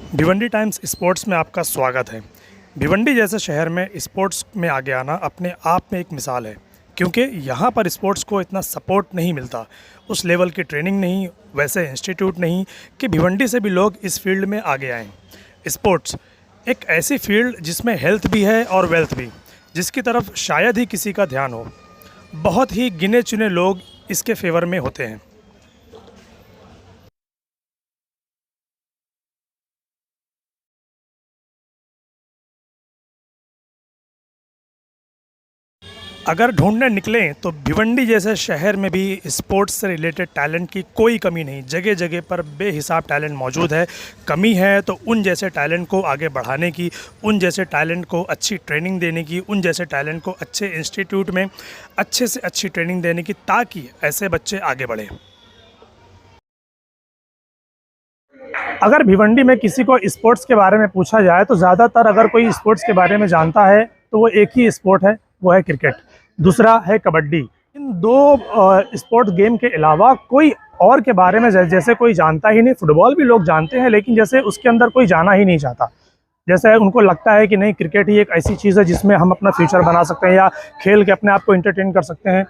Bhiwandi times sports में आपका स्वागत है। भिवंडी जैसे शहर में स्पोर्ट्स में आगे आना अपने आप में एक मिसाल है, क्योंकि यहाँ पर स्पोर्ट्स को इतना सपोर्ट नहीं मिलता, उस लेवल की ट्रेनिंग नहीं, वैसे इंस्टीट्यूट नहीं कि भिवंडी से भी लोग इस फील्ड में आगे आएँ। स्पोर्ट्स एक ऐसी फील्ड जिसमें हेल्थ भी है और वेल्थ भी, जिसकी तरफ शायद ही किसी का ध्यान हो। बहुत ही गिने चुने लोग इसके फेवर में होते हैं। अगर ढूंढने निकलें तो भिवंडी जैसे शहर में भी स्पोर्ट्स से रिलेटेड टैलेंट की कोई कमी नहीं। जगह जगह पर बेहिसाब टैलेंट मौजूद है। कमी है तो उन जैसे टैलेंट को आगे बढ़ाने की, उन जैसे टैलेंट को अच्छी ट्रेनिंग देने की, उन जैसे टैलेंट को अच्छे इंस्टीट्यूट में अच्छे से अच्छी ट्रेनिंग देने की, ताकि ऐसे बच्चे आगे बढ़ें। अगर भिवंडी में किसी को स्पोर्ट्स के बारे में पूछा जाए तो ज़्यादातर अगर कोई स्पोर्ट्स के बारे में जानता है तो वो एक ही स्पोर्ट है, वो है क्रिकेट। दूसरा है कबड्डी। इन दो स्पोर्ट्स गेम के अलावा कोई और के बारे में जैसे कोई जानता ही नहीं। फुटबॉल भी लोग जानते हैं, लेकिन जैसे उसके अंदर कोई जाना ही नहीं चाहता। जैसे उनको लगता है कि नहीं, क्रिकेट ही एक ऐसी चीज़ है जिसमें हम अपना फ्यूचर बना सकते हैं या खेल के अपने आप को एंटरटेन कर सकते हैं।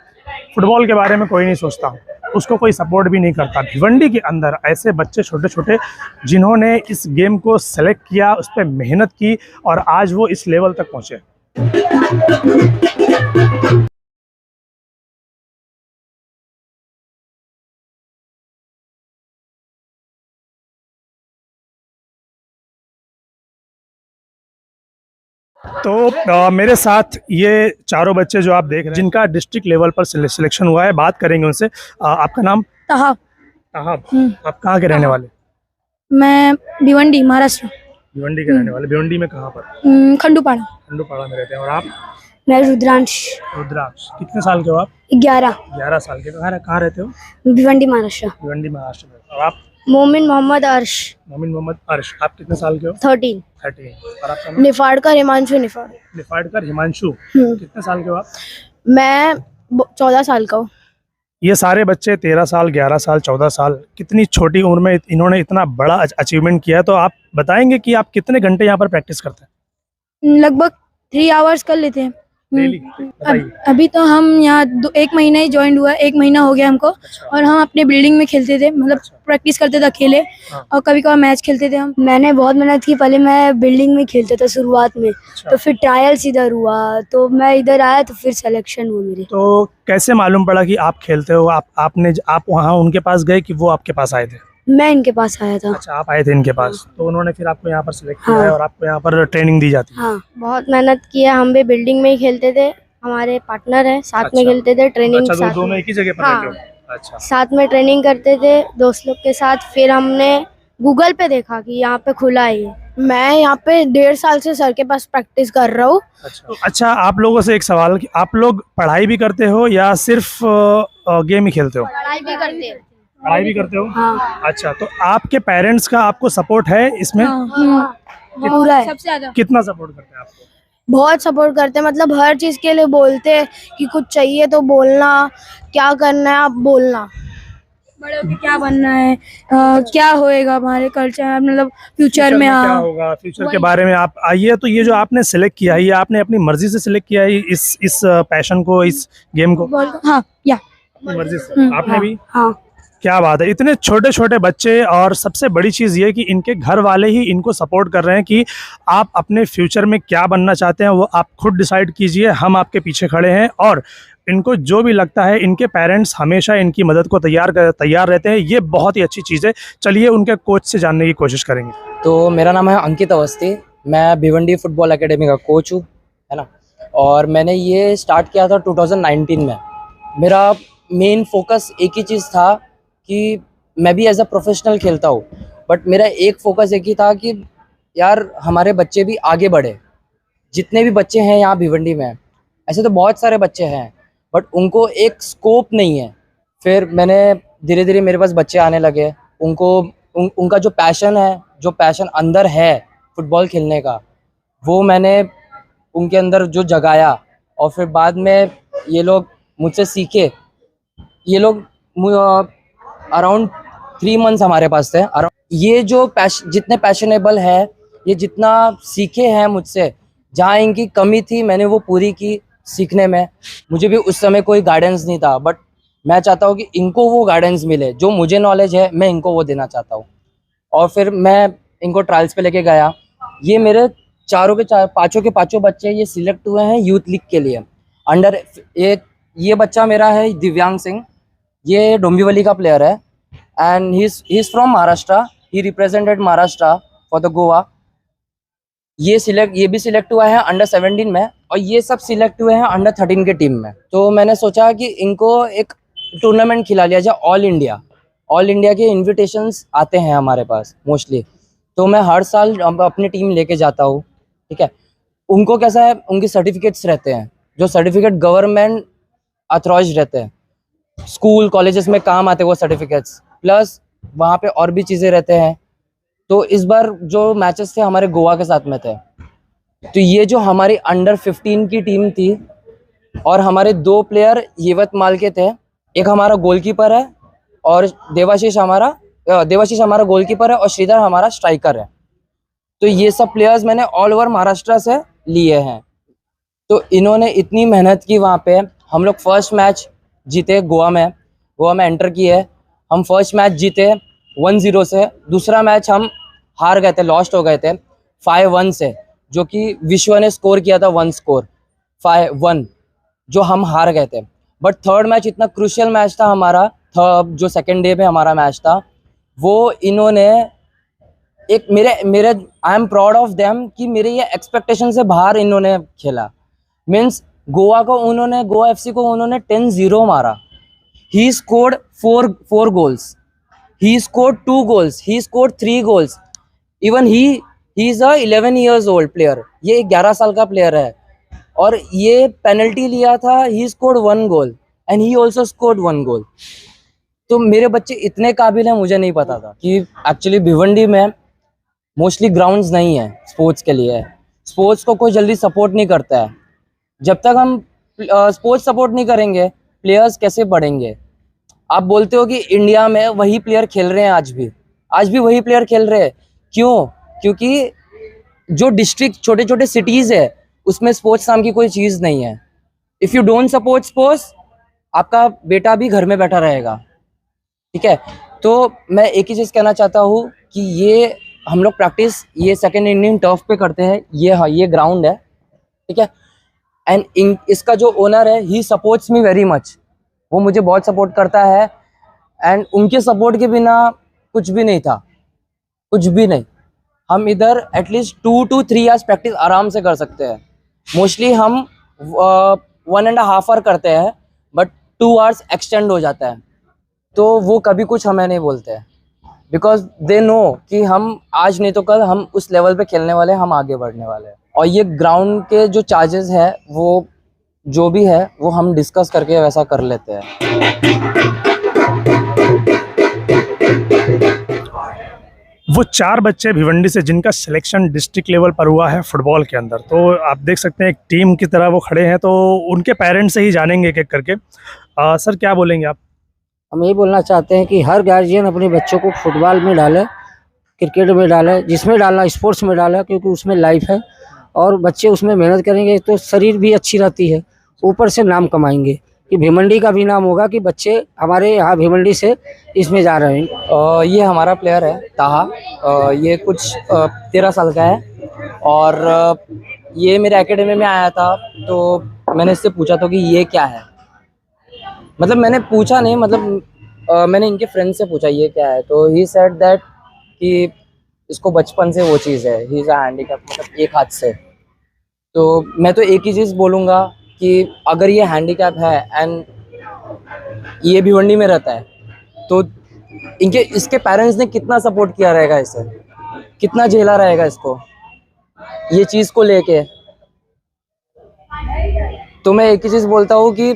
फुटबॉल के बारे में कोई नहीं सोचता, उसको कोई सपोर्ट भी नहीं करता। भिवंडी के अंदर ऐसे बच्चे छोटे छोटे जिन्होंने इस गेम को सेलेक्ट किया, उस पर मेहनत की और आज वो इस लेवल तक पहुँचे। तो मेरे साथ ये चारों बच्चे जो आप देख रहे हैं, जिनका डिस्ट्रिक्ट लेवल पर सिलेक्शन हुआ है, बात करेंगे उनसे। आपका नाम? तहाब। ताहब। आप कहाँ के रहने वाले? मैं भिवंडी, महाराष्ट्र। भिवंडी के रहने वाले। भिवंडी में कहाँ पर? खंडूपाड़ा। खंडूपाड़ा में रहते हैं। और आप? मैं रुद्रांश। रुद्राक्ष। कितने साल के हो आप? 11। 11 साल के। कहाँ रहते हो? भिवंडी, महाराष्ट्र। भिवंडी महाराष्ट्र में। और आप? मोमिन मोहम्मद अर्श। मोमिन मोहम्मद अर्श। आप कितने साल के हो? 13। 13। और आपका नाम? निफाड़कर हिमांशु। निफाड़कर हिमांशु। कितने साल के हो आप? मैं 14 साल का हूँ। ये सारे बच्चे 13 साल, 11 साल, 14 साल, कितनी छोटी उम्र में इन्होंने इतना बड़ा अचीवमेंट किया। तो आप बताएंगे कि आप कितने घंटे यहाँ पर प्रैक्टिस करते हैं? लगभग 3 आवर्स कर लेते हैं डेली। अभी तो हम यहाँ 1 महीना ही ज्वाइन हुआ है, 1 महीना हो गया हमको। अच्छा। और हम अपने बिल्डिंग में खेलते थे, मतलब प्रैक्टिस करते थे अकेले। हाँ। और कभी कभार मैच खेलते थे हम। मैंने बहुत मेहनत की। पहले मैं बिल्डिंग में खेलता था शुरुआत में। अच्छा। तो फिर ट्रायल्स इधर हुआ, तो मैं इधर आया, तो फिर सिलेक्शन हुआ मेरी। तो कैसे मालूम पड़ा कि आप खेलते हो? आप वहाँ उनके पास गए कि वो आपके पास आए थे? मैं इनके पास आया था। अच्छा, आप आए थे इनके पास, तो उन्होंने फिर आपको यहाँ पर सिलेक्ट किया हाँ। है और आपको यहाँ पर ट्रेनिंग दी जाती है। हाँ, बहुत मेहनत किया। हम भी बिल्डिंग में ही खेलते थे, हमारे पार्टनर है, साथ में अच्छा। खेलते थे। ट्रेनिंग अच्छा, साथ दोनों में। एक ही जगह पर हाँ। रहते हो? अच्छा। साथ में ट्रेनिंग करते थे दोस्त लोग के साथ। फिर हमने गूगल पे देखा कि यहाँ पे खुला है ये। मैं यहाँ पे 1.5 साल से सर के पास प्रैक्टिस कर रहा हूँ। अच्छा, आप लोगों से एक सवाल कि आप लोग पढ़ाई भी करते हो या सिर्फ गेम ही खेलते हो? पढ़ाई भी करते हैं। पढ़ाई भी करते हो? हाँ। अच्छा, तो आपके पेरेंट्स का आपको सपोर्ट है इसमें? पूरा है। सबसे ज्यादा। कितना सपोर्ट करते हैं आपको? बहुत सपोर्ट करते हैं, मतलब हर चीज के लिए बोलते हैं कि कुछ चाहिए तो बोलना, क्या करना है आप बोलना, बड़े होके क्या बनना है, क्या होएगा हमारे कल्चर, मतलब फ्यूचर में। क्या होगा फ्यूचर के बारे में आप आइए। तो ये जो आपने सिलेक्ट किया है, ये आपने अपनी मर्जी से सिलेक्ट किया है इस पैशन को, इस गेम को? हाँ, या अपनी मर्जी से आपने भी? हाँ। क्या बात है, इतने छोटे छोटे बच्चे। और सबसे बड़ी चीज़ ये कि इनके घर वाले ही इनको सपोर्ट कर रहे हैं कि आप अपने फ्यूचर में क्या बनना चाहते हैं वो आप खुद डिसाइड कीजिए, हम आपके पीछे खड़े हैं। और इनको जो भी लगता है, इनके पेरेंट्स हमेशा इनकी मदद को तैयार रहते हैं। ये बहुत ही अच्छी चीज़ है। चलिए उनके कोच से जानने की कोशिश करेंगे। तो मेरा नाम है अंकित अवस्थी, मैं भिवंडी फुटबॉल एकेडमी का कोच हूँ, है ना। और मैंने ये स्टार्ट किया था 2019 में। मेरा मेन फोकस एक ही चीज़ था कि मैं भी एज अ प्रोफेशनल खेलता हूँ, बट मेरा एक फोकस एक ही था कि यार हमारे बच्चे भी आगे बढ़े। जितने भी बच्चे हैं यहाँ भिवंडी में, ऐसे तो बहुत सारे बच्चे हैं, बट उनको एक स्कोप नहीं है। फिर मैंने धीरे धीरे मेरे पास बच्चे आने लगे, उनका जो पैशन है, जो पैशन अंदर है फुटबॉल खेलने का, वो मैंने उनके अंदर जो जगाया। और फिर बाद में ये लोग मुझसे सीखे। ये लोग अराउंड 3 मंथ्स हमारे पास थे। ये जो जितने पैशनेबल है, ये जितना सीखे हैं मुझसे, जहाँ इनकी कमी थी मैंने वो पूरी की सीखने में। मुझे भी उस समय कोई गाइडेंस नहीं था, बट मैं चाहता हूँ कि इनको वो गाइडेंस मिले जो मुझे नॉलेज है, मैं इनको वो देना चाहता हूँ। और फिर मैं इनको ट्रायल्स पे लेके गया। ये मेरे पांचों के पांचों बच्चे ये सिलेक्ट हुए हैं यूथ लीग के लिए। अंडर ये बच्चा मेरा है दिव्यांग सिंह, ये डोंबिवली का प्लेयर है and he is from Maharashtra. He represented Maharashtra for the Goa. ये भी सिलेक्ट हुआ है अंडर 17 में, और ये सब सिलेक्ट हुए हैं अंडर 13 के टीम में। तो मैंने सोचा कि इनको एक टूर्नामेंट खिला लिया जाए। ऑल इंडिया के इन्विटेशंस आते हैं हमारे पास मोस्टली, तो मैं हर साल अपनी टीम लेके जाता हूँ। ठीक है, उनको कैसा है, उनके सर्टिफिकेट्स रहते हैं, जो सर्टिफिकेट गवर्नमेंट अथॉराइज्ड रहते हैं, स्कूल कॉलेजेस में काम आते हैं वो सर्टिफिकेट्स, प्लस वहाँ पे और भी चीज़ें रहते हैं। तो इस बार जो मैचेस थे हमारे गोवा के साथ में थे, तो ये जो हमारी अंडर 15 की टीम थी और हमारे 2 प्लेयर यवतमाल के थे, एक हमारा गोलकीपर है और देवाशीष हमारा गोलकीपर है और श्रीधर हमारा स्ट्राइकर है। तो ये सब प्लेयर्स मैंने ऑल ओवर महाराष्ट्र से लिए हैं। तो इन्होंने इतनी मेहनत की वहाँ पे। हम लोग फर्स्ट मैच जीते गोवा में एंटर किए। हम फर्स्ट मैच जीते 1-0 से। दूसरा मैच हम हार गए थे, लॉस्ट हो गए थे 5-1 से, जो कि विश्व ने स्कोर किया था 5-1, जो हम हार गए थे। बट थर्ड मैच इतना क्रूशियल मैच था हमारा, जो सेकेंड डे पे हमारा मैच था, वो इन्होंने एक मेरे I am proud of them कि मेरे ये एक्सपेक्टेशन से बाहर इन्होंने खेला। मीन्स गोवा एफसी को उन्होंने 10-0 मारा। He scored 4 goals, he scored 2 goals, he scored 3 goals. Even he is a 11 years old player. ये 11 साल का प्लेयर है और ये पेनल्टी लिया था। he scored 1 goal and he also scored 1 goal. तो मेरे बच्चे इतने काबिल हैं, मुझे नहीं पता था कि एक्चुअली भिवंडी में मोस्टली ग्राउंड्स नहीं है स्पोर्ट्स के लिए। स्पोर्ट्स को कोई जल्दी सपोर्ट नहीं करता है। जब तक हम स्पोर्ट्स सपोर्ट नहीं करेंगे, प्लेयर्स कैसे बढ़ेंगे? आप बोलते हो कि इंडिया में वही प्लेयर खेल रहे हैं, आज भी वही प्लेयर खेल रहे हैं। क्यों? क्योंकि जो डिस्ट्रिक्ट छोटे छोटे सिटीज़ है उसमें स्पोर्ट्स नाम की कोई चीज़ नहीं है। If you don't support sports, आपका बेटा भी घर में बैठा रहेगा। ठीक है, तो मैं एक ही चीज़ कहना चाहता हूँ कि ये हम लोग प्रैक्टिस ये सेकेंड इंडियन टर्फ पे करते हैं। ये ग्राउंड है, ठीक है। एंड इसका जो ओनर है, ही सपोर्ट्स मी वेरी मच। वो मुझे बहुत सपोर्ट करता है एंड उनके सपोर्ट के बिना कुछ भी नहीं था, कुछ भी नहीं। हम इधर एटलीस्ट 2 to 3 आवर्स प्रैक्टिस आराम से कर सकते हैं। मोस्टली हम 1.5 आवर करते हैं, बट 2 आवर्स एक्सटेंड हो जाता है। तो वो कभी कुछ हमें नहीं बोलते हैं, बिकॉज दे नो कि हम आज नहीं तो कल हम उस लेवल पे खेलने वाले हैं, हम आगे बढ़ने वाले हैं। और ये ग्राउंड के जो चार्जेस है, वो जो भी है वो हम डिस्कस करके वैसा कर लेते हैं। वो 4 बच्चे भिवंडी से जिनका सिलेक्शन डिस्ट्रिक्ट लेवल पर हुआ है फुटबॉल के अंदर, तो आप देख सकते हैं एक टीम की तरह वो खड़े हैं। तो उनके पेरेंट्स से ही जानेंगे एक एक करके। सर क्या बोलेंगे आप? हम यही बोलना चाहते हैं कि हर गार्जियन अपने बच्चों को फुटबॉल में डाले, क्रिकेट में डाले, जिसमें डालना स्पोर्ट्स में डाले, क्योंकि उसमें लाइफ है और बच्चे उसमें मेहनत करेंगे तो शरीर भी अच्छी रहती है, ऊपर से नाम कमाएंगे कि भिवंडी का भी नाम होगा कि बच्चे हमारे यहाँ भिवंडी से इसमें जा रहे हैं। ये हमारा प्लेयर है ताहा। ये कुछ 13 साल का है और ये मेरे एकेडमी में आया था। तो मैंने इससे पूछा था कि ये क्या है, मतलब मैंने पूछा नहीं, मतलब मैंने इनके फ्रेंड से पूछा ये क्या है। तो ही सेड दैट कि इसको बचपन से वो चीज़ है, ही इज़ अ हैंडीकैप, मतलब एक हाथ से। तो मैं तो एक ही चीज़ बोलूँगा कि अगर ये हैंडीकैप है एंड ये भिवंडी में रहता है, तो इसके पेरेंट्स ने कितना सपोर्ट किया रहेगा, इसे कितना झेला रहेगा इसको ये चीज़ को लेके। तो मैं एक ही चीज़ बोलता हूँ कि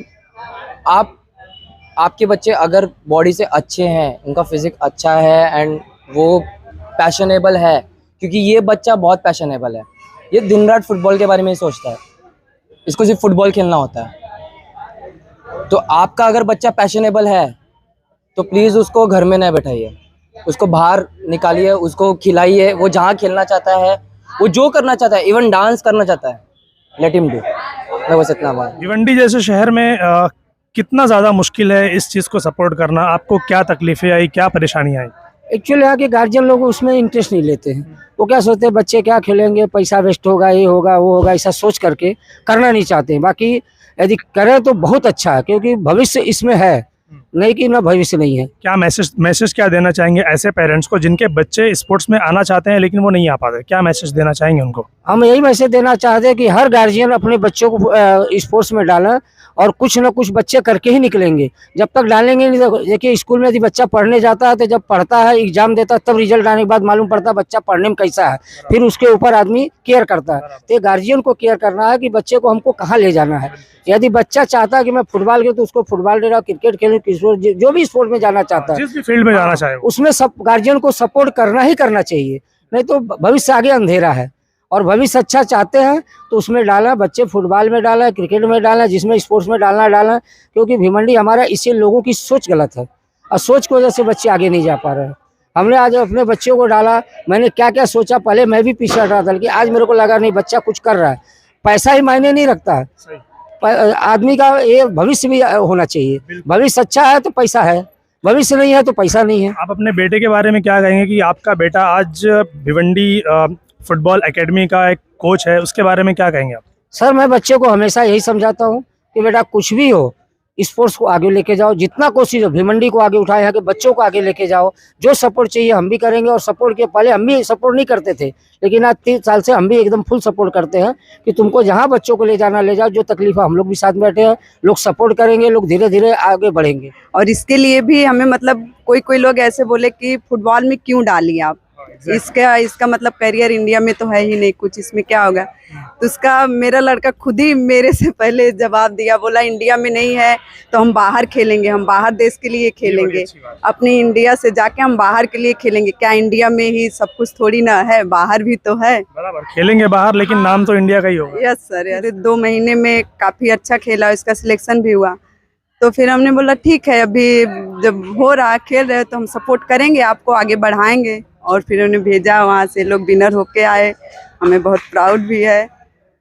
आपके बच्चे अगर बॉडी से अच्छे हैं, उनका फिजिक अच्छा है एंड वो पैशनेबल है, क्योंकि ये बच्चा बहुत पैशनेबल है। ये दिन रात फुटबॉल के बारे में ही सोचता है, इसको सिर्फ फुटबॉल खेलना होता है। तो आपका अगर बच्चा पैशनेबल है तो प्लीज़ उसको घर में न बैठाइए, उसको बाहर निकालिए, उसको खिलाइए, वो जहाँ खेलना चाहता है, वो जो करना चाहता है, इवन डांस करना चाहता है, लेट हिम डू। मैं बस इतना मानता हूँ। भिवंडी जैसे शहर में कितना ज़्यादा मुश्किल है इस चीज़ को सपोर्ट करना? आपको क्या तकलीफें आई, क्या परेशानी आई? एक्चुअली यहाँ के गार्जियन लोग उसमें इंटरेस्ट नहीं लेते हैं। वो क्या सोचते हैं बच्चे क्या खेलेंगे, पैसा वेस्ट होगा, ये होगा वो होगा, ऐसा सोच करके करना नहीं चाहते हैं। बाकी यदि करें तो बहुत अच्छा है, क्योंकि भविष्य इसमें है, नहीं कि ना भविष्य नहीं है। क्या मैसेज क्या देना चाहेंगे ऐसे पेरेंट्स को जिनके बच्चे स्पोर्ट्स में आना चाहते हैं लेकिन वो नहीं आ पाते? क्या मैसेज देना चाहेंगे उनको? हम यही मैसेज देना चाहते हैं कि हर गार्जियन अपने बच्चों को स्पोर्ट्स में डालें, और कुछ ना कुछ बच्चे करके ही निकलेंगे। जब तक डालेंगे नहीं, तो देखिए स्कूल में यदि बच्चा पढ़ने जाता है तो जब पढ़ता है, एग्जाम देता है, तब रिजल्ट आने के बाद मालूम पड़ता है बच्चा पढ़ने में कैसा है, फिर उसके ऊपर आदमी केयर करता है। तो गार्जियन को केयर करना है कि बच्चे को हमको कहाँ ले जाना है। यदि बच्चा चाहता है कि मैं फुटबॉल खेलूं तो उसको फुटबॉल दे रहा, क्रिकेट खेलूं, जो भी स्पोर्ट में जाना चाहता है, जिस भी फील्ड में जाना चाहे वो। उसमें सब गार्जियन को सपोर्ट करना ही करना चाहिए, नहीं तो भविष्य आगे अंधेरा है। और भविष्य अच्छा चाहते हैं तो उसमें डाला, बच्चे फुटबॉल में डाला, क्रिकेट में डाला, जिसमें स्पोर्ट्स में डालना, क्योंकि भिवंडी हमारा, इससे लोगों की सोच गलत है और सोच की वजह से बच्चे आगे नहीं जा पा रहे हैं। हमने आज अपने बच्चों को डाला, मैंने क्या क्या सोचा, पहले मैं भी पीछे हट रहा था, लेकिन आज मेरे को लगा नहीं, बच्चा कुछ कर रहा है। पैसा ही मायने नहीं रखता है, आदमी का ये भविष्य भी होना चाहिए। भविष्य अच्छा है तो पैसा है, भविष्य नहीं है तो पैसा नहीं है। आप अपने बेटे के बारे में क्या कहेंगे कि आपका बेटा आज भिवंडी फुटबॉल एकेडमी का एक कोच है, उसके बारे में क्या कहेंगे आप? सर मैं बच्चे को हमेशा यही समझाता हूँ कि बेटा कुछ भी हो, स्पोर्ट्स को आगे लेके जाओ, जितना कोशिश हो भिवंडी को आगे उठाए, यहाँ के बच्चों को आगे लेके जाओ। जो सपोर्ट चाहिए हम भी करेंगे, और सपोर्ट के पहले हम भी सपोर्ट नहीं करते थे, लेकिन आज 3 साल से हम भी एकदम फुल सपोर्ट करते हैं कि तुमको जहाँ बच्चों को ले जाना ले जाओ। जो तकलीफ है हम लोग भी साथ बैठे हैं, लोग सपोर्ट करेंगे, लोग धीरे धीरे आगे बढ़ेंगे। और इसके लिए भी हमें मतलब कोई लोग ऐसे बोले कि फुटबॉल में क्यों डाली आप, इसका मतलब करियर इंडिया में तो है ही नहीं कुछ, इसमें क्या होगा। तो उसका मेरा लड़का खुद ही मेरे से पहले जवाब दिया, बोला इंडिया में नहीं है तो हम बाहर खेलेंगे, हम बाहर देश के लिए खेलेंगे, अपनी इंडिया से जाके हम बाहर के लिए खेलेंगे। क्या इंडिया में ही सब कुछ थोड़ी ना है, बाहर भी तो है। बराबर, खेलेंगे बाहर लेकिन नाम तो इंडिया का ही होगा। यस सर, 2 महीने में काफी अच्छा खेला, इसका सिलेक्शन भी हुआ। तो फिर हमने बोला ठीक है, अभी जब हो रहा खेल रहे तो हम सपोर्ट करेंगे, आपको आगे बढ़ाएंगे। और फिर उन्हें भेजा, वहाँ से लोग विनर होके आए, हमें बहुत प्राउड भी है।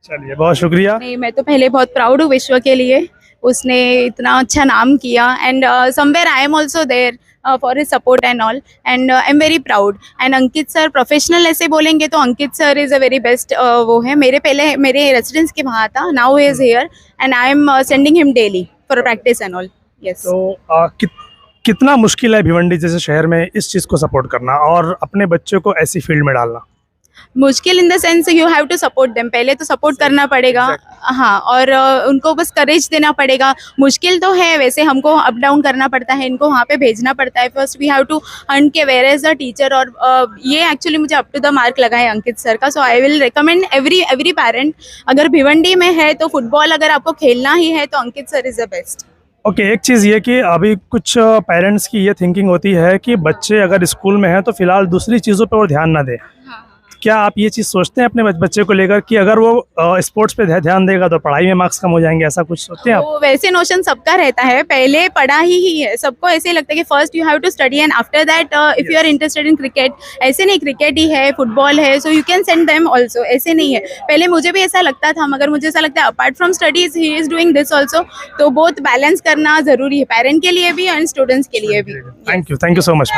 चलिए, बहुत शुक्रिया। नहीं, मैं तो पहले बहुत प्राउड हूँ विश्व के लिए, उसने इतना अच्छा नाम किया, and somewhere I am also there for his support and all, and I am very proud. And Ankit sir professional ऐसे बोलेंगे तो Ankit sir is a very best, वो है मेरे रेसिडेंस के वहाँ था, now he is here and I am sending him daily for practice and all. Yes. तो कितना मुश्किल है भिवंडी जैसे शहर में इस चीज़ को सपोर्ट करना और अपने बच्चों को ऐसी फील्ड में डालना? मुश्किल in the sense you have to support them, पहले तो सपोर्ट करना पड़ेगा। हाँ, और उनको बस करेज देना पड़ेगा। मुश्किल तो है, वैसे हमको अप डाउन करना पड़ता है, इनको वहाँ पे भेजना पड़ता है। First we have to hunt के वेयर इज द टीचर, और ये एक्चुअली मुझे अप टू द मार्क लगा है अंकित सर का। So I will recommend every parent, अगर भिवंडी में है तो फुटबॉल अगर आपको खेलना ही है तो Ankit sir is the best. Okay, एक चीज़ ये कि अभी कुछ पेरेंट्स की ये थिंकिंग होती है कि बच्चे अगर स्कूल में हैं तो फिलहाल दूसरी चीज़ों पर वो ध्यान ना दें। क्या आप ये चीज़ सोचते हैं अपने बच्चे को लेकर कि अगर वो स्पोर्ट्स पे ध्यान देगा तो पढ़ाई में मार्क्स कम हो जाएंगे, ऐसा कुछ सोचते हैं आप? तो वैसे नोशन सबका रहता है, पहले पढ़ाई ही है, सबको ऐसे ही लगता है कि first you have to study and after that if you are interested in cricket. ऐसे नहीं, क्रिकेट ही है, फुटबॉल है, so you can send them also, ऐसे नहीं है। पहले मुझे भी ऐसा लगता था, मगर मुझे ऐसा लगता है apart from studies he is doing this also, तो बोथ बैलेंस करना जरूरी है, पेरेंट के लिए भी एंड स्टूडेंट्स के लिए भी। Thank you so much.